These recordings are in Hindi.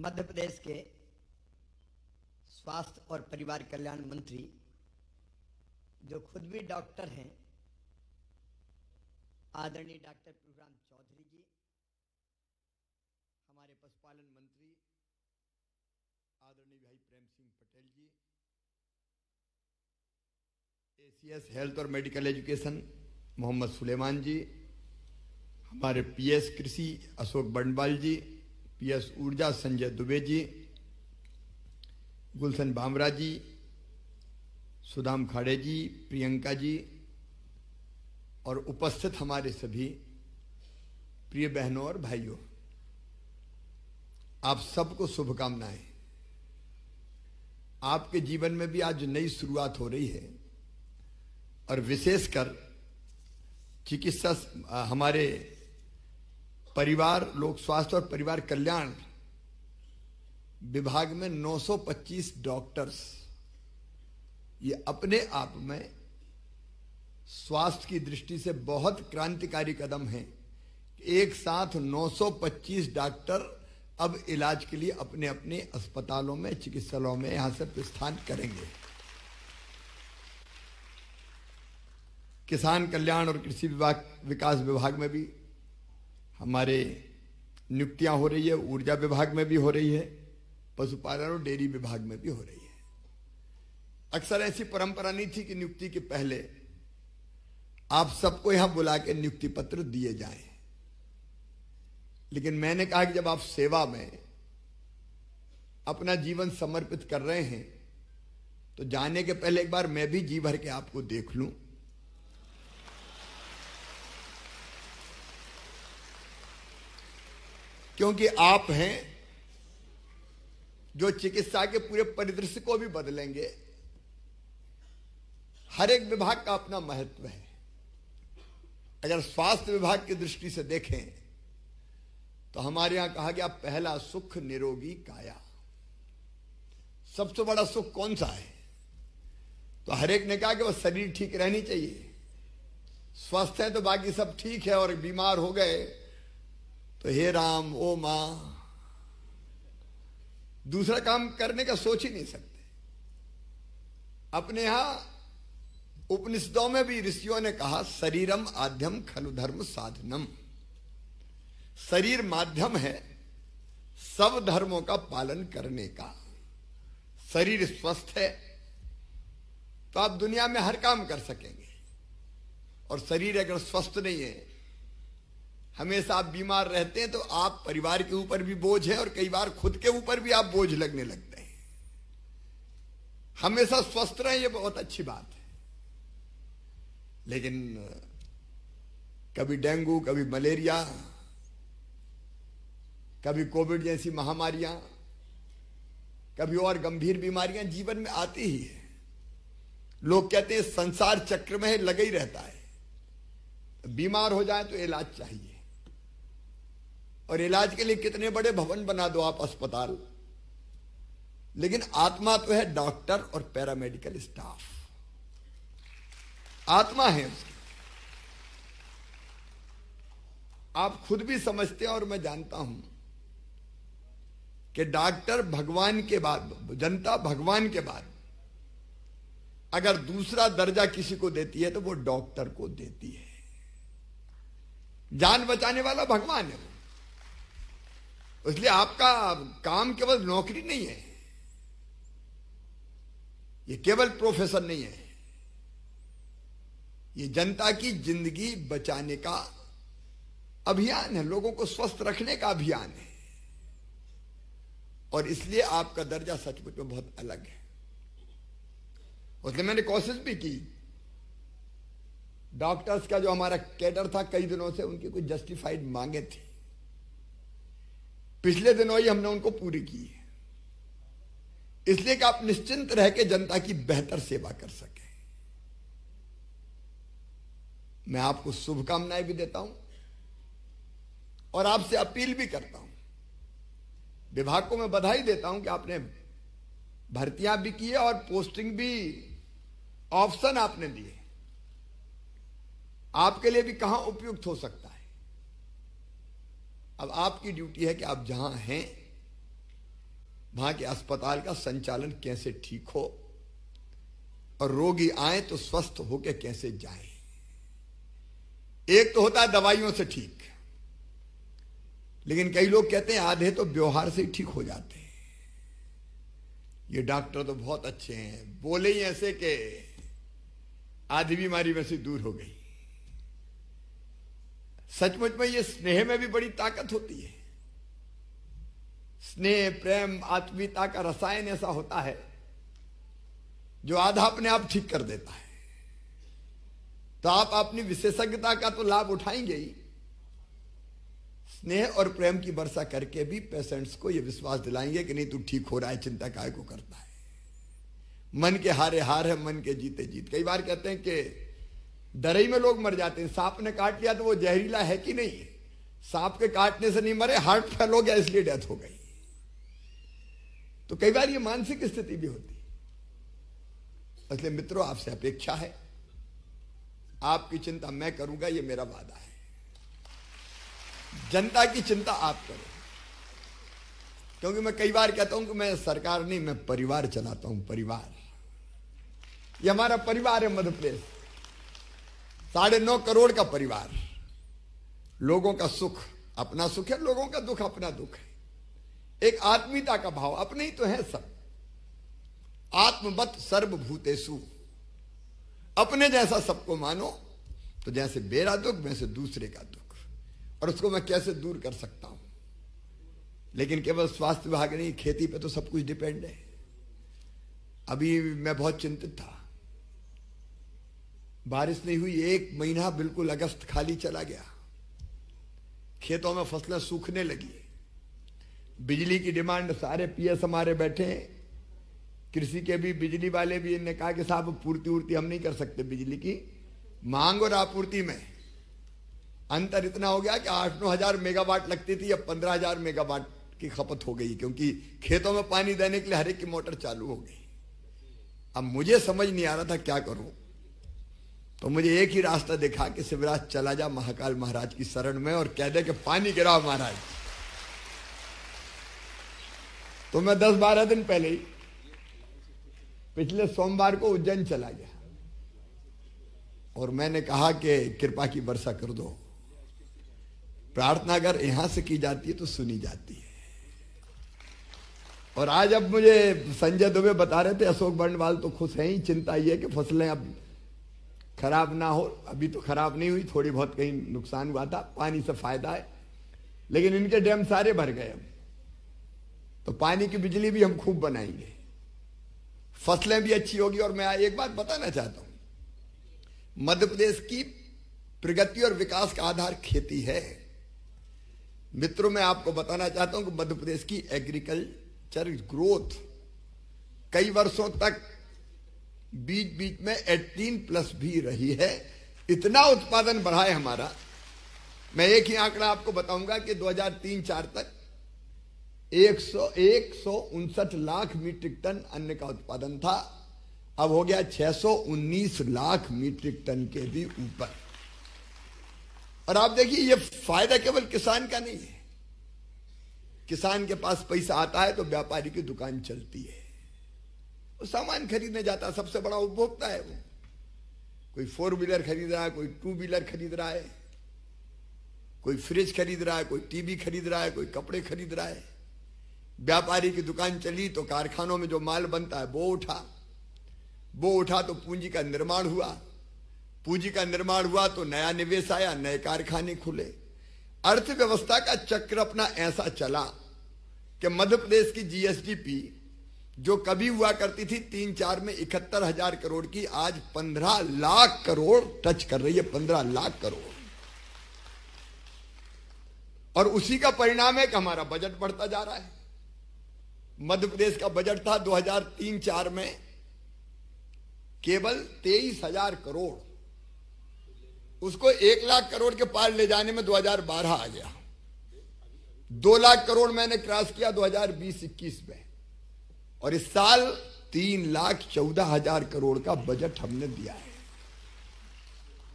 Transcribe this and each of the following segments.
मध्य प्रदेश के स्वास्थ्य और परिवार कल्याण मंत्री, जो खुद भी डॉक्टर हैं, आदरणीय डॉक्टर प्रभुराम चौधरी जी, हमारे पशुपालन मंत्री आदरणीय भाई प्रेम सिंह पटेल जी, एसीएस हेल्थ और मेडिकल एजुकेशन मोहम्मद सुलेमान जी, हमारे पीएस कृषि अशोक बंडवाल जी, पीएस ऊर्जा संजय दुबे जी, गुलशन बामरा जी, सुदाम खाड़े जी, प्रियंका जी और उपस्थित हमारे सभी प्रिय बहनों और भाइयों, आप सबको शुभकामनाएं। आपके जीवन में भी आज नई शुरुआत हो रही है और विशेषकर चिकित्सा हमारे परिवार लोक स्वास्थ्य और परिवार कल्याण विभाग में 925 डॉक्टर्स, ये अपने आप में स्वास्थ्य की दृष्टि से बहुत क्रांतिकारी कदम है। एक साथ 925 डॉक्टर अब इलाज के लिए अपने अपने अस्पतालों में, चिकित्सालयों में यहां से प्रस्थान करेंगे। किसान कल्याण और कृषि विकास विभाग में भी हमारे नियुक्तियां हो रही है, ऊर्जा विभाग में भी हो रही है, पशुपालन और डेयरी विभाग में भी हो रही है। अक्सर ऐसी परंपरा नहीं थी कि नियुक्ति के पहले आप सबको यहां बुला के नियुक्ति पत्र दिए जाएं, लेकिन मैंने कहा कि जब आप सेवा में अपना जीवन समर्पित कर रहे हैं तो जाने के पहले एक बार मैं भी जी भर के आपको देख लूं। क्योंकि आप हैं जो चिकित्सा के पूरे परिदृश्य को भी बदलेंगे। हर एक विभाग का अपना महत्व है। अगर स्वास्थ्य विभाग की दृष्टि से देखें तो हमारे यहां कहा गया, पहला सुख निरोगी काया। सबसे बड़ा सुख कौन सा है? तो हर एक ने कहा कि वह शरीर ठीक रहनी चाहिए। स्वस्थ है तो बाकी सब ठीक है, और बीमार हो गए तो हे राम ओ मां, दूसरा काम करने का सोच ही नहीं सकते। अपने यहां उपनिषदों में भी ऋषियों ने कहा, शरीरम आद्यम खलु धर्म साधनम। शरीर माध्यम है सब धर्मों का पालन करने का। शरीर स्वस्थ है तो आप दुनिया में हर काम कर सकेंगे, और शरीर अगर स्वस्थ नहीं है, हमेशा आप बीमार रहते हैं, तो आप परिवार के ऊपर भी बोझ है और कई बार खुद के ऊपर भी आप बोझ लगने लगते हैं। हमेशा स्वस्थ रहें, ये बहुत अच्छी बात है, लेकिन कभी डेंगू, कभी मलेरिया, कभी कोविड जैसी महामारियां, कभी और गंभीर बीमारियां जीवन में आती ही है। लोग कहते हैं संसार चक्र में लगा ही रहता है। बीमार हो जाए तो इलाज चाहिए, और इलाज के लिए कितने बड़े भवन बना दो आप, अस्पताल, लेकिन आत्मा तो है डॉक्टर और पैरामेडिकल स्टाफ। आत्मा है उसकी। आप खुद भी समझते हैं और मैं जानता हूं कि डॉक्टर भगवान के बाद, जनता भगवान के बाद अगर दूसरा दर्जा किसी को देती है तो वो डॉक्टर को देती है। जान बचाने वाला भगवान है वो। इसलिए आपका काम केवल नौकरी नहीं है, ये केवल प्रोफेशन नहीं है, ये जनता की जिंदगी बचाने का अभियान है, लोगों को स्वस्थ रखने का अभियान है। और इसलिए आपका दर्जा सचमुच में बहुत अलग है। उसलिए मैंने कोशिश भी की, डॉक्टर्स का जो हमारा कैडर था, कई दिनों से उनकी कुछ जस्टिफाइड मांगे थी, पिछले दिनों ही हमने उनको पूरी की है, इसलिए कि आप निश्चिंत रह के जनता की बेहतर सेवा कर सके। मैं आपको शुभकामनाएं भी देता हूं और आपसे अपील भी करता हूं। विभाग को मैं बधाई देता हूं कि आपने भर्तियां भी की है और पोस्टिंग भी, ऑप्शन आपने दिए। आपके लिए भी कहां उपयुक्त हो सकता है। अब आपकी ड्यूटी है कि आप जहां हैं वहां के अस्पताल का संचालन कैसे ठीक हो और रोगी आए तो स्वस्थ होकर कैसे जाए। एक तो होता है दवाइयों से ठीक, लेकिन कई लोग कहते हैं आधे तो व्यवहार से ही ठीक हो जाते हैं। ये डॉक्टर तो बहुत अच्छे हैं, बोले ही ऐसे कि आधी बीमारी में से दूर हो गई। सचमुच में ये स्नेह में भी बड़ी ताकत होती है। स्नेह, प्रेम, आत्मीयता का रसायन ऐसा होता है जो आधा अपने आप ठीक कर देता है। तो आप अपनी विशेषज्ञता का तो लाभ उठाएंगे ही, स्नेह और प्रेम की वर्षा करके भी पेशेंट्स को यह विश्वास दिलाएंगे कि नहीं तू ठीक हो रहा है, चिंता काहे को करता है। मन के हारे हार है, मन के जीते जीत। कई बार कहते हैं कि डरे में लोग मर जाते हैं। सांप ने काट लिया तो वो जहरीला है कि नहीं, सांप के काटने से नहीं मरे, हार्ट फेल हो गया इसलिए डेथ हो गई। तो कई बार ये मानसिक स्थिति भी होती है। इसलिए मित्रों, आपसे अपेक्षा है, आपकी चिंता मैं करूंगा, ये मेरा वादा है। जनता की चिंता आप करो, क्योंकि मैं कई बार कहता हूं कि मैं सरकार नहीं, मैं परिवार चलाता हूं। परिवार, ये हमारा परिवार है मध्य प्रदेश, 9.5 करोड़ का परिवार। लोगों का सुख अपना सुख है, लोगों का दुख अपना दुख है। एक आत्मीयता का भाव, अपने ही तो है सब। आत्मवत सर्वभूतेषु, अपने जैसा सबको मानो। तो जैसे मेरा दुख वैसे दूसरे का दुख, और उसको मैं कैसे दूर कर सकता हूं। लेकिन केवल स्वास्थ्य विभाग नहीं, खेती पे तो सब कुछ डिपेंड है। अभी मैं बहुत चिंतित था, बारिश नहीं हुई, 1 महीना बिल्कुल अगस्त खाली चला गया। खेतों में फसलें सूखने लगी, बिजली की डिमांड, सारे पीएस हमारे बैठे हैं, कृषि के भी, बिजली वाले भी। इन्होंने कहा कि साहब पूर्ति उर्ति हम नहीं कर सकते, बिजली की मांग और आपूर्ति में अंतर इतना हो गया कि 8-9 हजार मेगावाट लगती थी, अब 15,000 मेगावाट की खपत हो गई, क्योंकि खेतों में पानी देने के लिए हर एक की मोटर चालू हो गई। अब मुझे समझ नहीं आ रहा था क्या करूं, तो मुझे एक ही रास्ता दिखा कि शिवराज चला जा महाकाल महाराज की शरण में और कह दे कि पानी गिराओ महाराज। तो मैं 10-12 दिन पहले ही, पिछले सोमवार को उज्जैन चला गया और मैंने कहा कि कृपा की वर्षा कर दो। प्रार्थना अगर यहां से की जाती है तो सुनी जाती है। और आज अब मुझे संजय दुबे बता रहे थे, अशोक बर्णवाल तो खुश हैं ही, चिंता ये है कि फसलें अब खराब ना हो। अभी तो खराब नहीं हुई, थोड़ी बहुत कहीं नुकसान हुआ था, पानी से फायदा है, लेकिन इनके डैम सारे भर गए। अब तो पानी की बिजली भी हम खूब बनाएंगे, फसलें भी अच्छी होगी। और मैं एक बात बताना चाहता हूं, मध्य प्रदेश की प्रगति और विकास का आधार खेती है। मित्रों, मैं आपको बताना चाहता हूं कि मध्य प्रदेश की एग्रीकल्चर ग्रोथ कई वर्षों तक बीच बीच में 18+ भी रही है। इतना उत्पादन बढ़ा है हमारा। मैं एक ही आंकड़ा आपको बताऊंगा कि 2003-04 तक 159 लाख मीट्रिक टन अन्न का उत्पादन था, अब हो गया 619 लाख मीट्रिक टन के भी ऊपर। और आप देखिए, ये फायदा केवल किसान का नहीं है। किसान के पास पैसा आता है तो व्यापारी की दुकान चलती है, वो सामान खरीदने जाता है, सबसे बड़ा उपभोक्ता है वो। कोई 4 व्हीलर खरीद रहा है, कोई 2 व्हीलर खरीद रहा है, कोई फ्रिज खरीद रहा है, कोई टीवी खरीद रहा है, कोई कपड़े खरीद रहा है। व्यापारी की दुकान चली तो कारखानों में जो माल बनता है वो उठा तो पूंजी का निर्माण हुआ, पूंजी का निर्माण हुआ तो नया निवेश आया, नए कारखाने खुले। अर्थव्यवस्था का चक्र अपना ऐसा चला कि मध्य प्रदेश की जीएसडीपी जो कभी हुआ करती थी 3-4 में 71,000 करोड़ की, आज 15 लाख करोड़ टच कर रही है, 15 लाख करोड़। और उसी का परिणाम है कि हमारा बजट बढ़ता जा रहा है। मध्य प्रदेश का बजट था 2003-04 में केवल 23,000 करोड़, उसको 1 लाख करोड़ के पार ले जाने में 2012 आ गया। 2 लाख करोड़ मैंने क्रॉस किया 2020-21 में, और इस साल 3,14,000 करोड़ का बजट हमने दिया है।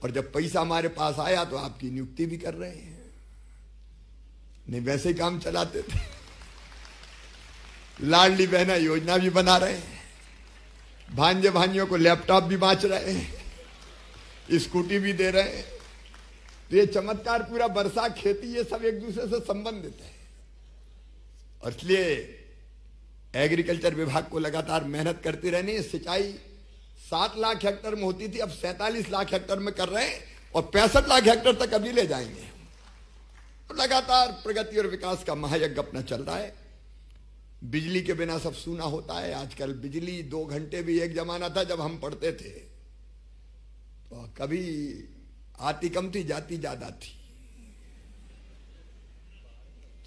और जब पैसा हमारे पास आया तो आपकी नियुक्ति भी कर रहे हैं, नहीं वैसे ही काम चलाते थे। लाडली बहना योजना भी बना रहे हैं, भांजे भांजियों को लैपटॉप भी बांट रहे हैं, स्कूटी भी दे रहे हैं। तो ये चमत्कार पूरा वर्षा, खेती, ये सब एक दूसरे से संबंधित है। और इसलिए एग्रीकल्चर विभाग को लगातार मेहनत करती रहनी है। सिंचाई 7 लाख हेक्टेयर में होती थी, अब 47 लाख हेक्टेयर में कर रहे हैं और 65 लाख हेक्टेयर तक अभी ले जाएंगे। तो लगातार प्रगति और विकास का महायज्ञ अपना चल रहा है। बिजली के बिना सब सूना होता है। आजकल बिजली 2 घंटे भी, एक जमाना था जब हम पढ़ते थे तो कभी आती कम थी, जाती ज्यादा थी।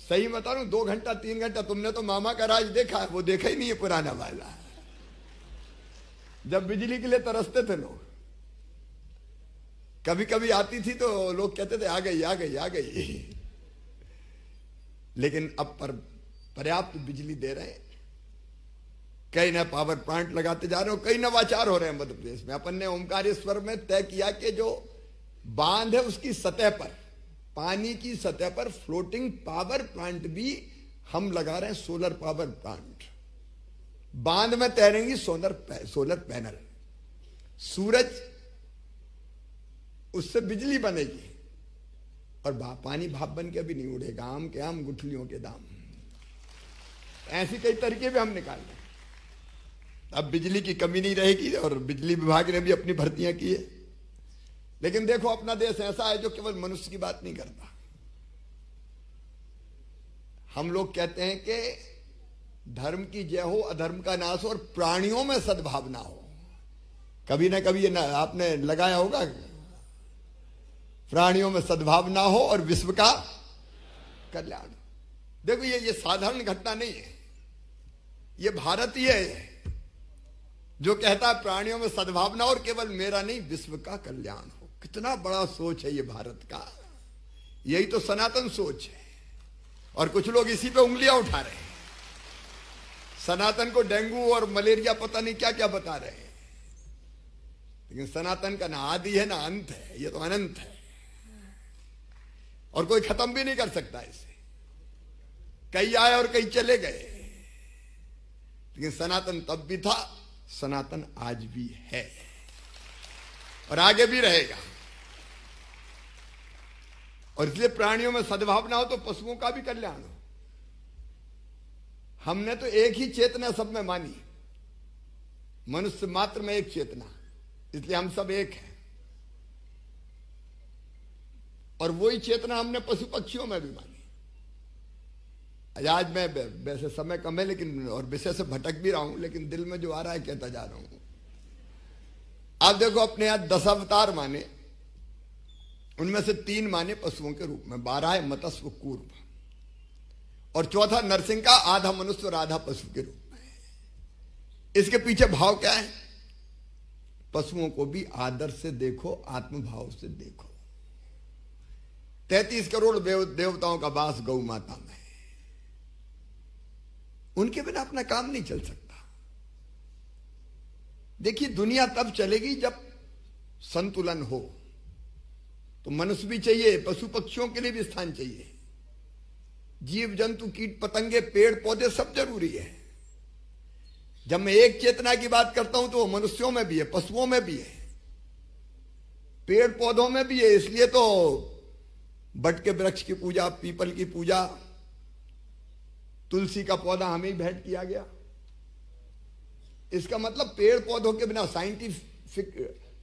सही बता रहा हूं, 2 घंटा 3 घंटा। तुमने तो मामा का राज देखा है, वो देखा ही नहीं है पुराना वाला। जब बिजली के लिए तरसते थे लोग, कभी कभी आती थी तो लोग कहते थे आ गई आ गई आ गई। लेकिन अब पर पर्याप्त बिजली दे रहे हैं। कई नए पावर प्लांट लगाते जा रहे हो, कई नवाचार हो रहे हैं मध्य प्रदेश में। अपन ने ओमकारेश्वर में तय किया कि जो बांध है उसकी सतह पर, पानी की सतह पर फ्लोटिंग पावर प्लांट भी हम लगा रहे हैं। सोलर पावर प्लांट, बांध में तैरेंगी सोलर पैनल, सूरज उससे बिजली बनेगी और पानी भाप बन के भी नहीं उड़ेगा। आम के आम, गुठलियों के दाम। ऐसी कई तरीके भी हम निकाल रहे हैं। अब बिजली की कमी नहीं रहेगी और बिजली विभाग ने भी अपनी भर्तियां की है। लेकिन देखो, अपना देश ऐसा है जो केवल मनुष्य की बात नहीं करता। हम लोग कहते हैं कि धर्म की जय हो, अधर्म का नाश हो और प्राणियों में सद्भावना हो। कभी ना कभी ये आपने लगाया होगा, प्राणियों में सद्भावना हो और विश्व का कल्याण। देखो, ये साधारण घटना नहीं है, ये भारतीय है जो कहता है प्राणियों में सद्भावना और केवल मेरा नहीं विश्व का कल्याण हो। कितना बड़ा सोच है ये भारत का। यही तो सनातन सोच है। और कुछ लोग इसी पे उंगलियां उठा रहे हैं। सनातन को डेंगू और मलेरिया पता नहीं क्या क्या बता रहे हैं। लेकिन सनातन का ना आदि है ना अंत है, ये तो अनंत है और कोई खत्म भी नहीं कर सकता इसे। कई आए और कई चले गए, लेकिन सनातन तब भी था, सनातन आज भी है और आगे भी रहेगा। और इसलिए प्राणियों में सद्भावना हो तो पशुओं का भी कल्याण हो। हमने तो एक ही चेतना सब में मानी, मनुष्य मात्र में एक चेतना, इसलिए हम सब एक हैं। और वही चेतना हमने पशु पक्षियों में भी मानी। आज मैं वैसे समय कम है लेकिन और विषय से भटक भी रहा हूं, लेकिन दिल में जो आ रहा है कहता जा रहा हूं। आप देखो, अपने यहां 10 अवतार माने, उनमें से 3 माने पशुओं के रूप में, 12 है मत्स्य कूर्म, और चौथा नरसिंह का आधा मनुष्य और आधा पशु के रूप में। इसके पीछे भाव क्या है? पशुओं को भी आदर से देखो, आत्मभाव से देखो। 33 करोड़ देवताओं का वास गौ माता में, उनके बिना अपना काम नहीं चल सकता। देखिए, दुनिया तब चलेगी जब संतुलन हो। तो मनुष्य भी चाहिए, पशु पक्षियों के लिए भी स्थान चाहिए, जीव जंतु कीट पतंगे पेड़ पौधे सब जरूरी है। जब मैं एक चेतना की बात करता हूं तो वो मनुष्यों में भी है, पशुओं में भी है, पेड़ पौधों में भी है। इसलिए तो बट के वृक्ष की पूजा, पीपल की पूजा, तुलसी का पौधा हमें भेंट किया गया। इसका मतलब पेड़ पौधों के बिना साइंटिफिक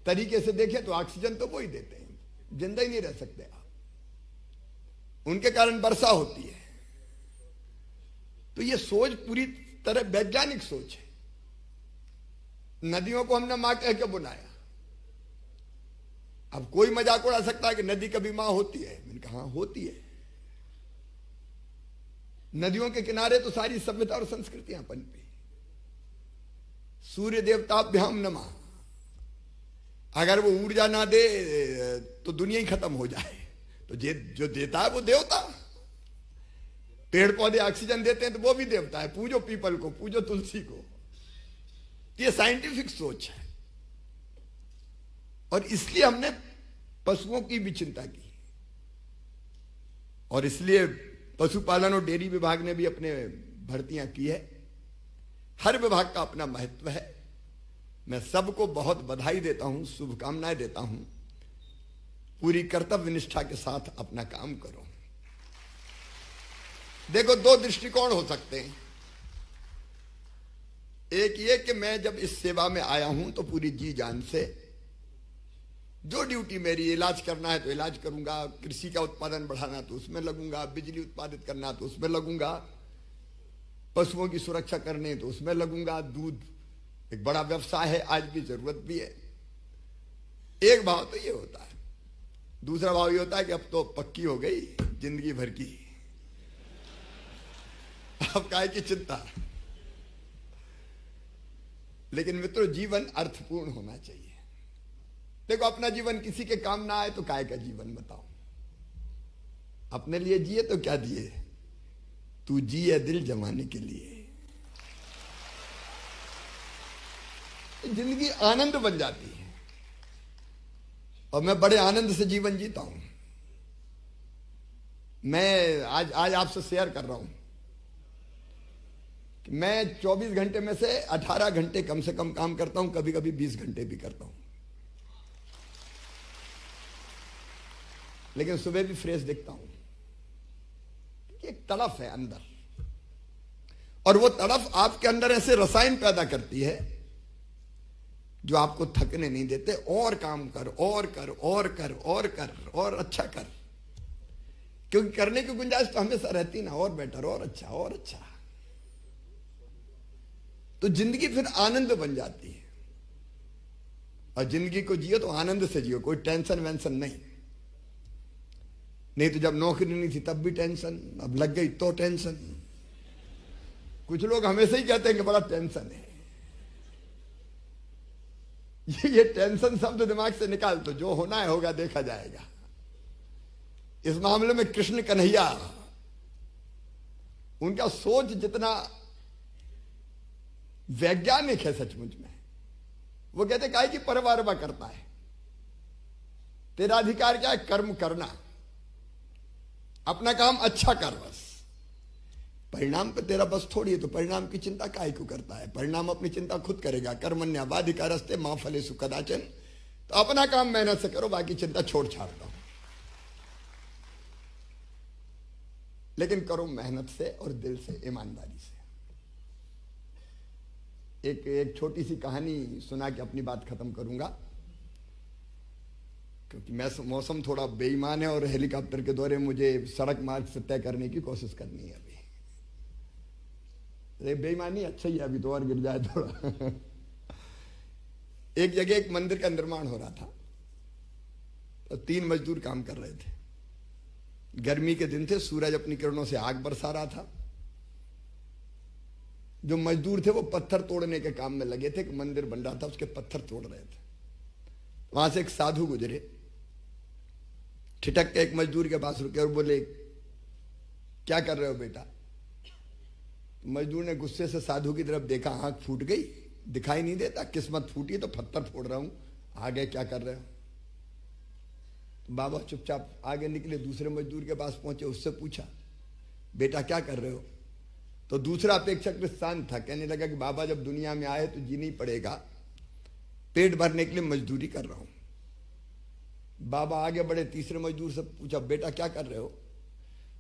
तरीके से देखें तो ऑक्सीजन तो वो ही देते हैं, जिंदा ही नहीं रह सकते आप। उनके कारण वर्षा होती है। तो ये सोच पूरी तरह वैज्ञानिक सोच है। नदियों को हमने मां कह के बुलाया। अब कोई मजाक उड़ा सकता है कि नदी कभी मां होती है। मैंने कहा हाँ होती है। नदियों के किनारे तो सारी सभ्यता और संस्कृतियां पनपी। सूर्य देवताभ्याम नमः। अगर वो ऊर्जा ना दे तो दुनिया ही खत्म हो जाए। तो जो देता है वो देवता। पेड़ पौधे ऑक्सीजन देते हैं तो वो भी देवता है। पूजो पीपल को, पूजो तुलसी को। ये साइंटिफिक सोच है। और इसलिए हमने पशुओं की भी चिंता की। और इसलिए पशुपालन और डेयरी विभाग ने भी अपने भर्तियां की है। हर विभाग का अपना महत्व है। मैं सबको बहुत बधाई देता हूं, शुभकामनाएं देता हूं। पूरी कर्तव्य निष्ठा के साथ अपना काम करो। देखो, दो दृष्टिकोण हो सकते हैं। एक ये कि मैं जब इस सेवा में आया हूं तो पूरी जी जान से जो ड्यूटी मेरी, इलाज करना है तो इलाज करूंगा, कृषि का उत्पादन बढ़ाना तो उसमें लगूंगा, बिजली उत्पादित करना तो उसमें लगूंगा, पशुओं की सुरक्षा करने तो उसमें लगूंगा। दूध एक बड़ा व्यवसाय है, आज भी जरूरत भी है। एक भाव तो ये होता है। दूसरा भाव ये होता है कि अब तो पक्की हो गई जिंदगी भर की, अब काहे की चिंता। लेकिन मित्रों, जीवन अर्थपूर्ण होना चाहिए। देखो, अपना जीवन किसी के काम ना आए तो काय का जीवन बताओ। अपने लिए जिए तो क्या दिए, तू जिए दिल जमाने के लिए। जिंदगी आनंद बन जाती है और मैं बड़े आनंद से जीवन जीता हूं। मैं आज आपसे शेयर कर रहा हूं कि मैं 24 घंटे में से 18 घंटे कम से कम काम करता हूं, कभी कभी 20 घंटे भी करता हूं। लेकिन सुबह भी फ्रेश दिखता हूं। एक तड़फ है अंदर, और वो तड़फ आपके अंदर ऐसे रसायन पैदा करती है जो आपको थकने नहीं देते। और काम कर, और कर, और कर, और कर, और अच्छा कर, क्योंकि करने की गुंजाइश तो हमेशा रहती ना, और बेटर, और अच्छा, और अच्छा। तो जिंदगी फिर आनंद बन जाती है। और जिंदगी को जियो तो आनंद से जियो, कोई टेंशन वेंशन नहीं। नहीं तो जब नौकरी नहीं थी तब भी टेंशन, अब लग गई तो टेंशन। कुछ लोग हमेशा ही कहते हैं कि बड़ा टेंशन है। ये टेंशन शब्द दिमाग से निकाल दो, जो होना है होगा, देखा जाएगा। इस मामले में कृष्ण कन्हैया, उनका सोच जितना वैज्ञानिक है सचमुच में। वो कहते काहे की परवाह करता है, तेरा अधिकार क्या है, कर्म करना, अपना काम अच्छा कर, बस परिणाम पे तेरा बस थोड़ी है। तो परिणाम की चिंता काहे को करता है, परिणाम अपनी चिंता खुद करेगा। कर्मण्यवाधिकारस्ते मां फलेषु कदाचन। तो अपना काम मेहनत से करो, बाकी चिंता छोड़ छाड़ दो। लेकिन करो मेहनत से और दिल से, ईमानदारी से। एक छोटी सी कहानी सुना के अपनी बात खत्म करूंगा, क्योंकि मौसम थोड़ा बेईमान है और हेलीकॉप्टर के दौरे मुझे सड़क मार्ग से तय करने की कोशिश करनी है। अभी बेईमानी अच्छा ही है, अभी तो और गिर जाए थोड़ा। एक जगह एक मंदिर का निर्माण हो रहा था, तो 3 मजदूर काम कर रहे थे। गर्मी के दिन थे, सूरज अपनी किरणों से आग बरसा रहा था। जो मजदूर थे वो पत्थर तोड़ने के काम में लगे थे। एक मंदिर बन रहा था, उसके पत्थर तोड़ रहे थे। वहां से एक साधु गुजरे, ठिठक के एक मजदूर के पास रुके और बोले, क्या कर रहे हो बेटा? मजदूर ने गुस्से से साधु की तरफ देखा, आंख फूट गई, दिखाई नहीं देता, किस्मत फूटी तो पत्थर फोड़ रहा हूं, आगे क्या कर रहे हो? तो बाबा चुपचाप आगे निकले, दूसरे मजदूर के पास पहुंचे, उससे पूछा, बेटा क्या कर रहे हो? तो दूसरा अपेक्षाकृत शांत था, कहने लगा कि बाबा जब दुनिया में आए तो जीना ही पड़ेगा, पेट भरने के लिए मजदूरी कर रहा हूं। बाबा आगे बढ़े, तीसरे मजदूर से पूछा, बेटा क्या कर रहे हो?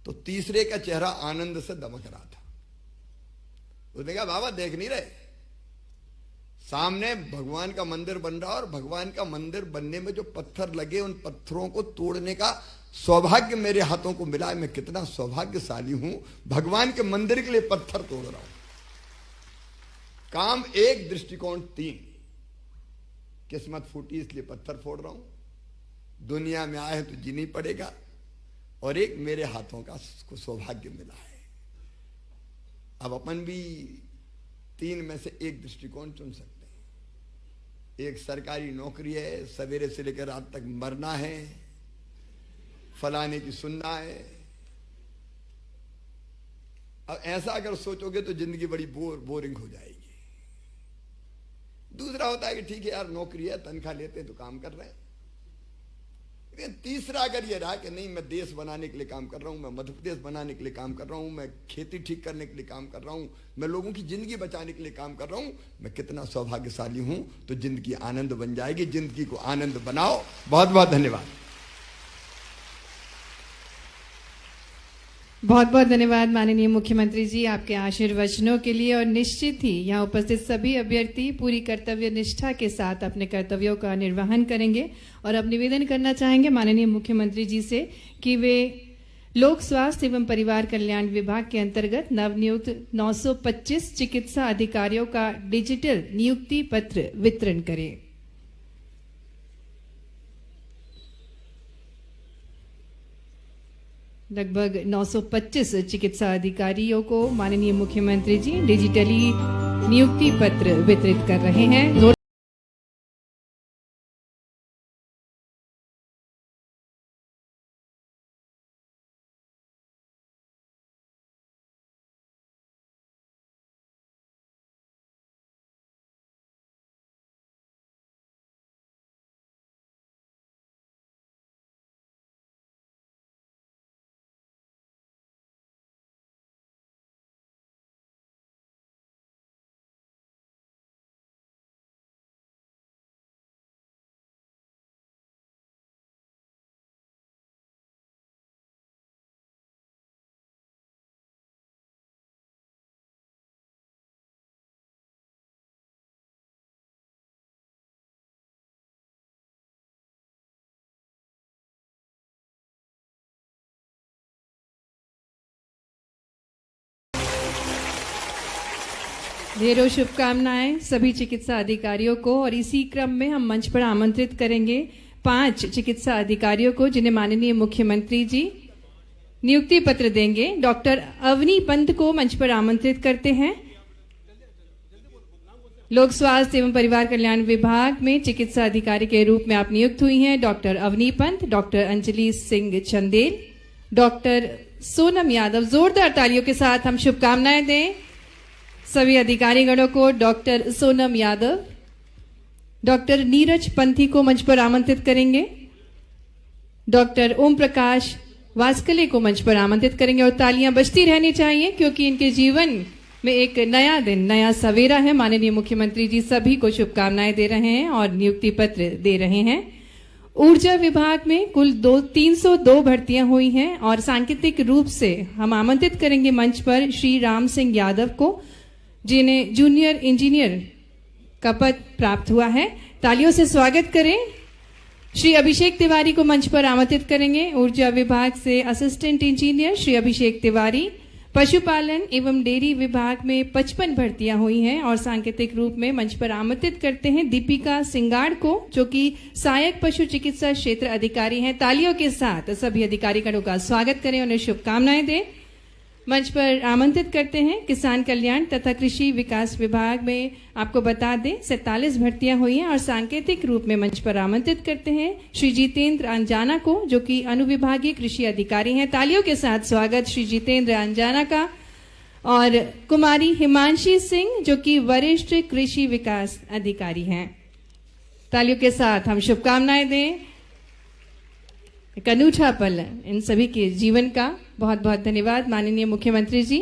तो तीसरे का चेहरा आनंद से दमक रहा था। उसने कहा, बाबा देख नहीं रहे, सामने भगवान का मंदिर बन रहा, और भगवान का मंदिर बनने में जो पत्थर लगे, उन पत्थरों को तोड़ने का सौभाग्य मेरे हाथों को मिला है। मैं कितना सौभाग्यशाली हूं, भगवान के मंदिर के लिए पत्थर तोड़ रहा हूं। काम एक, दृष्टिकोण 3। किस्मत फूटी इसलिए पत्थर फोड़ रहा हूं, दुनिया में आए तो जीना ही पड़ेगा, और एक मेरे हाथों का सौभाग्य मिला है। अब अपन भी 3 में से एक दृष्टिकोण चुन सकते हैं। एक सरकारी नौकरी है, सवेरे से लेकर रात तक मरना है, फलाने की सुनना है। अब ऐसा अगर सोचोगे तो जिंदगी बड़ी बोरिंग हो जाएगी। दूसरा होता है कि ठीक है यार, नौकरी है, तनख्वाह लेते हैं तो काम कर रहे हैं, लेकिन तीसरा अगर ये रहा कि नहीं, मैं देश बनाने के लिए काम कर रहा हूं, मैं मध्य प्रदेश बनाने के लिए काम कर रहा हूं, मैं खेती ठीक करने के लिए काम कर रहा हूं, मैं लोगों की जिंदगी बचाने के लिए काम कर रहा हूं, मैं कितना सौभाग्यशाली हूं, तो जिंदगी आनंद बन जाएगी। जिंदगी को आनंद बनाओ। बहुत बहुत धन्यवाद। बहुत बहुत धन्यवाद माननीय मुख्यमंत्री जी आपके आशीर्वचनों के लिए। और निश्चित ही यहाँ उपस्थित सभी अभ्यर्थी पूरी कर्तव्य निष्ठा के साथ अपने कर्तव्यों का निर्वहन करेंगे। और अब निवेदन करना चाहेंगे माननीय मुख्यमंत्री जी से कि वे लोक स्वास्थ्य एवं परिवार कल्याण विभाग के अंतर्गत नवनियुक्त 925 चिकित्सा अधिकारियों का डिजिटल नियुक्ति पत्र वितरण करें। लगभग 925 चिकित्सा अधिकारियों को माननीय मुख्यमंत्री जी डिजिटली नियुक्ति पत्र वितरित कर रहे हैं। ढेरों शुभकामनाएं सभी चिकित्सा अधिकारियों को। और इसी क्रम में हम मंच पर आमंत्रित करेंगे 5 चिकित्सा अधिकारियों को जिन्हें माननीय मुख्यमंत्री जी नियुक्ति पत्र देंगे। डॉक्टर अवनी पंत को मंच पर आमंत्रित करते हैं। लोक स्वास्थ्य एवं परिवार कल्याण विभाग में चिकित्सा अधिकारी के रूप में आप नियुक्त हुई हैं। Doctor Avani Pant, doctor Anjali Singh Chandel, doctor Sonam Yadav. जोरदार तालियों के साथ हम शुभकामनाएं दें सभी अधिकारीगणों को। डॉक्टर सोनम यादव, डॉक्टर नीरज पंथी को मंच पर आमंत्रित करेंगे। डॉक्टर ओम प्रकाश वास्कले को मंच पर आमंत्रित करेंगे। और तालियां बजती रहनी चाहिए क्योंकि इनके जीवन में एक नया दिन, नया सवेरा है। माननीय मुख्यमंत्री जी सभी को शुभकामनाएं दे रहे हैं और नियुक्ति पत्र दे रहे हैं। ऊर्जा विभाग में कुल 302 भर्तियां हुई हैं और सांकेतिक रूप से हम आमंत्रित करेंगे मंच पर श्री राम सिंह यादव को, जिन्हें जूनियर इंजीनियर का पद प्राप्त हुआ है। तालियों से स्वागत करें। श्री अभिषेक तिवारी को मंच पर आमंत्रित करेंगे। ऊर्जा विभाग से असिस्टेंट इंजीनियर श्री अभिषेक तिवारी। पशुपालन एवं डेयरी विभाग में 55 भर्तियां हुई हैं और सांकेतिक रूप में मंच पर आमंत्रित करते हैं दीपिका सिंगाड़ को, जो कि सहायक पशु चिकित्सा क्षेत्र अधिकारी हैं। तालियों के साथ सभी अधिकारीगणों का स्वागत करें, उन्हें शुभकामनाएं दें। मंच पर आमंत्रित करते हैं किसान कल्याण तथा कृषि विकास विभाग में आपको बता दें 47 भर्तियां हुई हैं और सांकेतिक रूप में मंच पर आमंत्रित करते हैं श्री जितेंद्र अंजाना को, जो कि अनुविभागीय कृषि अधिकारी हैं। तालियों के साथ स्वागत श्री जितेंद्र अंजाना का। और कुमारी हिमांशी सिंह, जो कि वरिष्ठ कृषि विकास अधिकारी हैं। तालियों के साथ हम शुभकामनाएं दें। एक अनूठा पल इन सभी के जीवन का। बहुत बहुत धन्यवाद माननीय मुख्यमंत्री जी।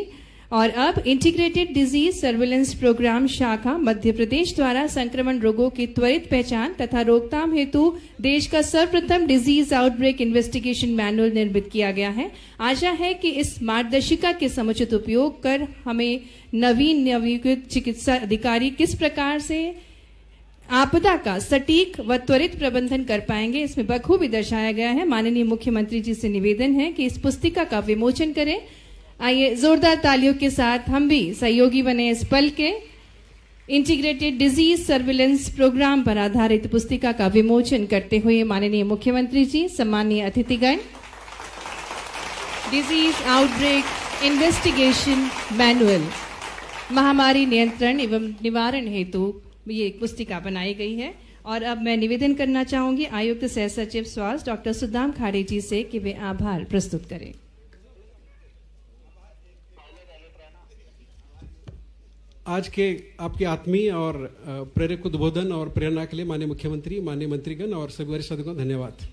और अब इंटीग्रेटेड डिजीज सर्विलेंस प्रोग्राम शाखा मध्य प्रदेश द्वारा संक्रमण रोगों की त्वरित पहचान तथा रोकथाम हेतु देश का सर्वप्रथम डिजीज आउटब्रेक इन्वेस्टिगेशन मैनुअल निर्मित किया गया है। आशा है कि इस मार्गदर्शिका के समुचित उपयोग कर हमें नवीन चिकित्सा अधिकारी किस प्रकार से आपदा का सटीक व त्वरित प्रबंधन कर पाएंगे, इसमें बखूबी दर्शाया गया है। माननीय मुख्यमंत्री जी से निवेदन है कि इस पुस्तिका का विमोचन करें। आइए जोरदार तालियों के साथ हम भी सहयोगी बने इस पल के। इंटीग्रेटेड डिजीज सर्विलेंस प्रोग्राम पर आधारित पुस्तिका का विमोचन करते हुए माननीय मुख्यमंत्री जी, सम्मानीय अतिथिगण, डिजीज आउटब्रेक इन्वेस्टिगेशन मैनुअल महामारी नियंत्रण एवं निवारण हेतु ये एक पुस्तिका बनाई गई है। और अब मैं निवेदन करना चाहूंगी आयुक्त सह सचिव स्वास्थ्य डॉक्टर सुदाम खाड़े जी से कि वे आभार प्रस्तुत करें। आज के आपके आत्मीय और प्रेरक उद्बोधन और प्रेरणा के लिए माननीय मुख्यमंत्री, माननीय मंत्रीगण और सभी वरिष्ठ अधिकारियों को धन्यवाद।